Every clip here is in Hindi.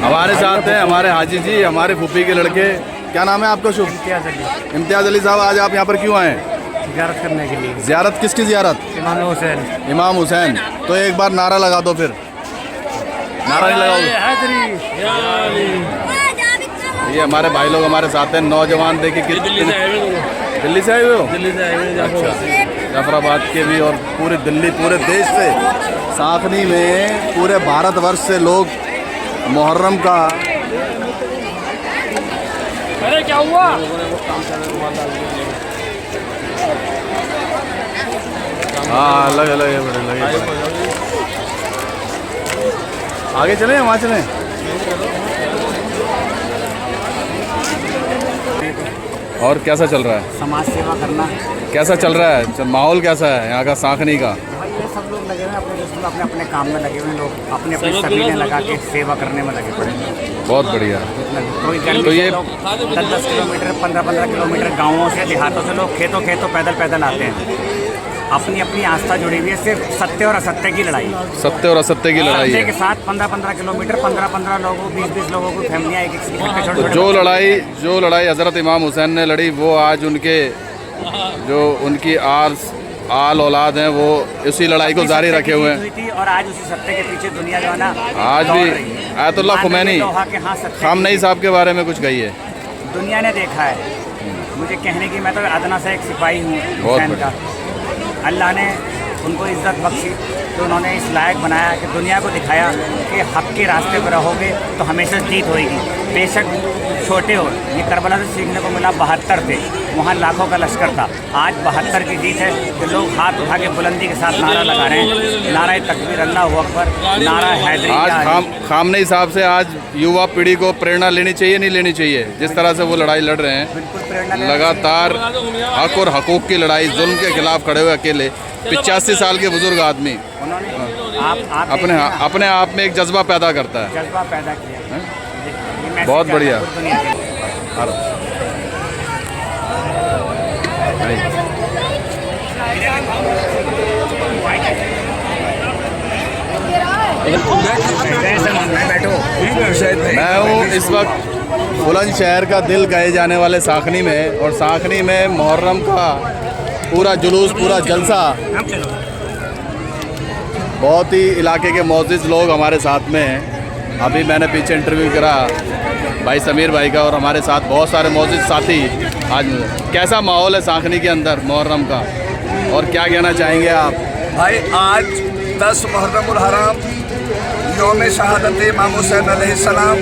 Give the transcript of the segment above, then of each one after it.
हमारे साथ हैं हमारे हाजी जी, हमारे फूफी के लड़के। क्या नाम है आपका? शुभ इम्तियाज़ अली साहब, आज आप यहाँ पर क्यों आए? ज़ियारत करने के लिए। ज़ियारत? किसकी ज़ियारत? इमाम हुसैन। इमाम हुसैन। तो एक बार नारा लगा दो, फिर नारा नहीं लगाओगे? ये हमारे भाई लोग हमारे साथ हैं, नौजवान। देखिए दिल्ली से आए हुए हो? दिल्ली से आए हुए। अच्छा, जाफराबाद के भी और पूरी दिल्ली, पूरे देश से, साखनी में पूरे भारतवर्ष से लोग मुहर्रम का। अरे क्या हुआ? हाँ, लगे आगे चलें, वहाँ चलें। और कैसा चल रहा है? समाज सेवा करना कैसा चल रहा है? माहौल कैसा है यहाँ का साखनी का? ये सब लोग लगे हुए अपने अपने काम में लगे हुए, लोग अपने अपने सभी लगा के सेवा करने में लगे पड़े हैं। बहुत बढ़िया। तो ये 10-10 किलोमीटर 15-15 किलोमीटर गाँवों से, देहातों से लोग खेतों पैदल आते हैं। अपनी अपनी आस्था जुड़ी हुई है, सिर्फ सत्य और असत्य की लड़ाई। सत्य और असत्य की लड़ाई है। के साथ 15-15 किलोमीटर 15-15 लोगों, 20-20 लोगों की फैमिलियाँ एक तो जो लड़ाई हज़रत इमाम हुसैन ने लड़ी, वो आज उनके जो उनकी आल औलाद हैं, वो इसी लड़ाई को जारी रखे हुए हैं। और आज उसी सत्य के पीछे दुनिया जो है ना, आज भी आयतुल्लाह खुमैनी खामनेई साहब के बारे में कुछ कहिए। दुनिया ने देखा है, मुझे कहने की, मैं तो अदना से एक सिपाही हूँ हुसैन का। अल्लाह ने उनको इज़्ज़त बख्शी, तो उन्होंने इस लायक बनाया कि दुनिया को दिखाया कि हक़ के रास्ते पर रहोगे तो हमेशा जीत होएगी। बेशक छोटे हो, ये करबला से सीखने को मिला। 72 थे, वहाँ लाखों का लश्कर था। आज 72 की जीत है कि लोग हाथ उठा के बुलंदी के साथ नारा लगा रहे हैं, नारा तकबीर, अल्लाह अकबर, नारा हैदरी। आज खामनेई साहब से आज युवा पीढ़ी को प्रेरणा लेनी चाहिए, नहीं लेनी चाहिए? जिस तरह से वो लड़ाई लड़ रहे हैं, बिल्कुल प्रेरणा, लगातार हक और हकूक़ की लड़ाई, जुल्म के खिलाफ खड़े हुए अकेले 85 साल के बुजुर्ग आदमी अपने आप में एक जज्बा पैदा करता है। जज्बा पैदा किया। बहुत बढ़िया। मैं हूँ इस वक्त बुलंदशहर का दिल कहे जाने वाले साखनी में, और साखनी में मुहर्रम का पूरा जुलूस, पूरा जलसा। बहुत ही इलाके के मोअज़्ज़िज़ लोग हमारे साथ में हैं। अभी मैंने पीछे इंटरव्यू करा भाई समीर भाई का, और हमारे साथ बहुत सारे मोअज़्ज़िज़ साथी। आज कैसा माहौल है साखनी के अंदर मुहर्रम का, और क्या कहना चाहेंगे आप? भाई आज 10 मुहर्रमुल हराम, यौम शहादत इमाम हुसैन अलैहिस्सलाम।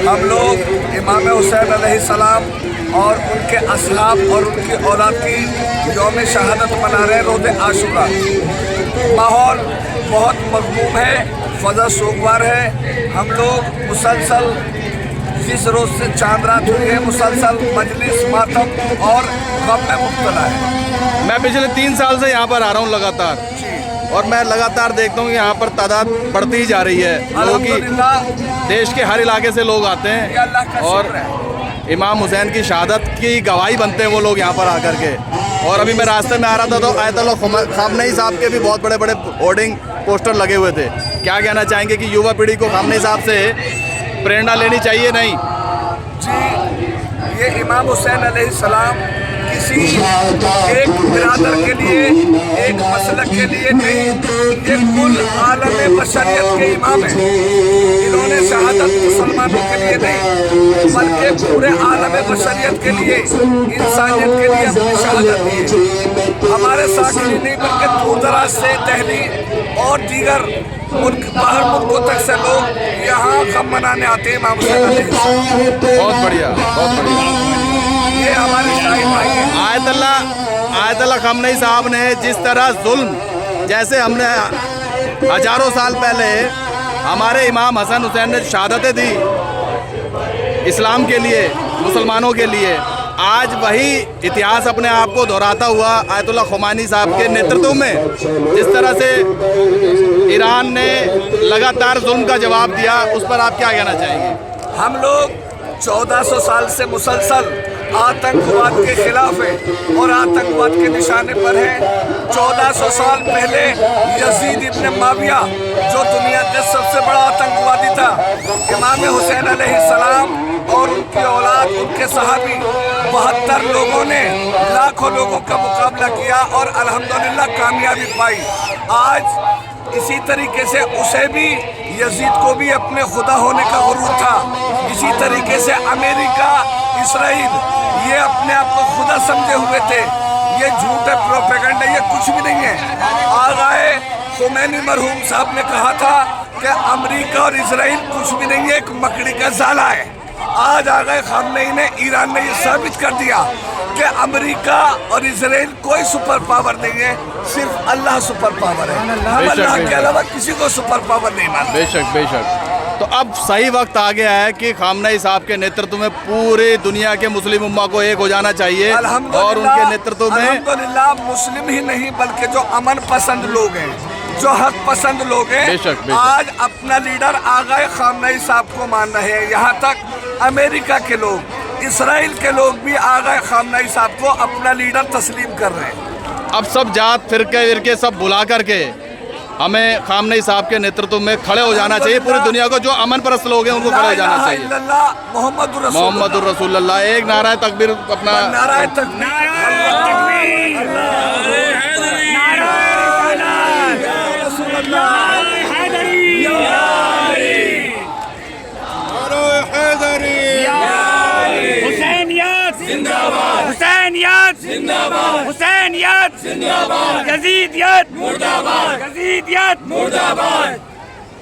हम लोग इमाम हुसैन अलैहिस्सलाम और उनके असहाब और उनकी औलाद की यौम शहादत मना रहे हैं, रोज़े आशूरा। माहौल बहुत मग़मूम है, फ़ज़ा सोगवार है। हम लोग मुसलसल, जिस रोज़ से चांद रात हुई है, मुसलसल मजलिस, मातम और गम में मुब्तला है। मैं पिछले 3 साल से यहाँ पर आ रहा हूँ लगातार, और मैं लगातार देखता हूँ कि यहाँ पर तादाद बढ़ती ही जा रही है लोगों की। देश के हर इलाके से लोग आते हैं और इमाम हुसैन की शहादत की गवाही बनते हैं वो लोग यहाँ पर आकर के। और अभी मैं रास्ते में आ रहा था तो आयतुल्लाह खामनेई साहब के भी बहुत बड़े बड़े होर्डिंग पोस्टर लगे हुए थे। क्या कहना चाहेंगे कि युवा पीढ़ी को खामनेई साहब से प्रेरणा लेनी चाहिए? नहीं जी, ये इमाम हुसैन अलैहिस्सलाम किसी एक बिरादर के लिए, एक मसलक के लिए नहीं, ये कुल आलम बशरियत के इमाम हैं। इन्होंने शहादत मुसलमानों के लिए नहीं, बल्कि पूरे आलम बशरियत के लिए, इंसानियत के लिए अपनी शहादत दी। हमारे साखनी नहीं बल्कि दूर दराज से दिल्ली और दीगर मुल्क, बाहर मुल्कों तक से लोग यहाँ गम मनाने आते हैं इमाम हुसैन अलैहिस्सलाम। बहुत बढ़िया, बहुत बढ़िया। ये हमारे आयतुल्लाह खामनेई साहब ने जिस तरह जुल्म, जैसे हमने हजारों साल पहले हमारे इमाम हसन हुसैन ने शहादतें दी इस्लाम के लिए, मुसलमानों के लिए, आज वही इतिहास अपने आप को दोहराता हुआ आयतुल्लाह खुमैनी साहब के नेतृत्व में जिस तरह से ईरान ने लगातार जुल्म का जवाब दिया, उस पर आप क्या कहना चाहेंगे? हम लोग 1400 साल से मुसलसल आतंकवाद के खिलाफ है और आतंकवाद के निशाने पर है। 1400 साल पहले यजीद इब्न माविया, जो दुनिया का सबसे बड़ा इमाम हुसैन अलैहिस्सलाम और उनकी औलाद, उनके सहाबी 72 लोगों ने लाखों लोगों का मुकाबला किया और अल्हम्दुलिल्लाह कामयाबी पाई। आज इसी तरीके से उसे भी, यजीद को भी अपने खुदा होने का गुरूर था। इसी तरीके से अमेरिका, इसराइल ये अपने आप को खुदा समझे हुए थे। ये झूठे प्रोपेगेंडा, ये कुछ भी नहीं है। आगाए खुमैनी मरहूम साहब ने कहा था कि अमेरिका और इसराइल कुछ भी नहीं है, एक मकड़ी का जाला है। आज आगाए खामनेई ने, ईरान ने ये साबित कर दिया कि अमेरिका और इसराइल कोई सुपर पावर नहीं है, सिर्फ अल्लाह सुपर पावर है। हम अल्लाह के अलावा किसी को सुपर पावर नहीं मानते। बेशक बेशक। तो अब सही वक्त आ गया है कि खामनेई साहब के नेतृत्व में पूरी दुनिया के मुस्लिम उम्मा को एक हो जाना चाहिए और उनके नेतृत्व में अल्हम्दुलिल्लाह मुस्लिम ही नहीं बल्कि जो अमन पसंद लोग हैं, जो हक पसंद लोग हैं, बेशक, बेशक। आज अपना लीडर आगाए खामनेई साहब को मान रहे हैं। यहाँ तक अमेरिका के लोग, इसराइल के लोग भी आगाए खामनेई साहब को अपना लीडर तस्लीम कर रहे हैं। अब सब जात फिरके विरके सब भुला करके हमें खामनेई साहब के नेतृत्व में खड़े हो जाना चाहिए। पूरी दुनिया को, जो अमन परस्त लोग हैं उनको खड़े हो जाना चाहिए। मोहम्मद रसूलुल्लाह, एक नारा तकबीर अपना नारा तकबीर। हुसैनियत जिंदाबाद, हुसैनियत जिंदाबाद, यजीदियत मुर्दाबाद, यजीदियत मुर्दाबाद।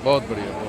बहुत बढ़िया।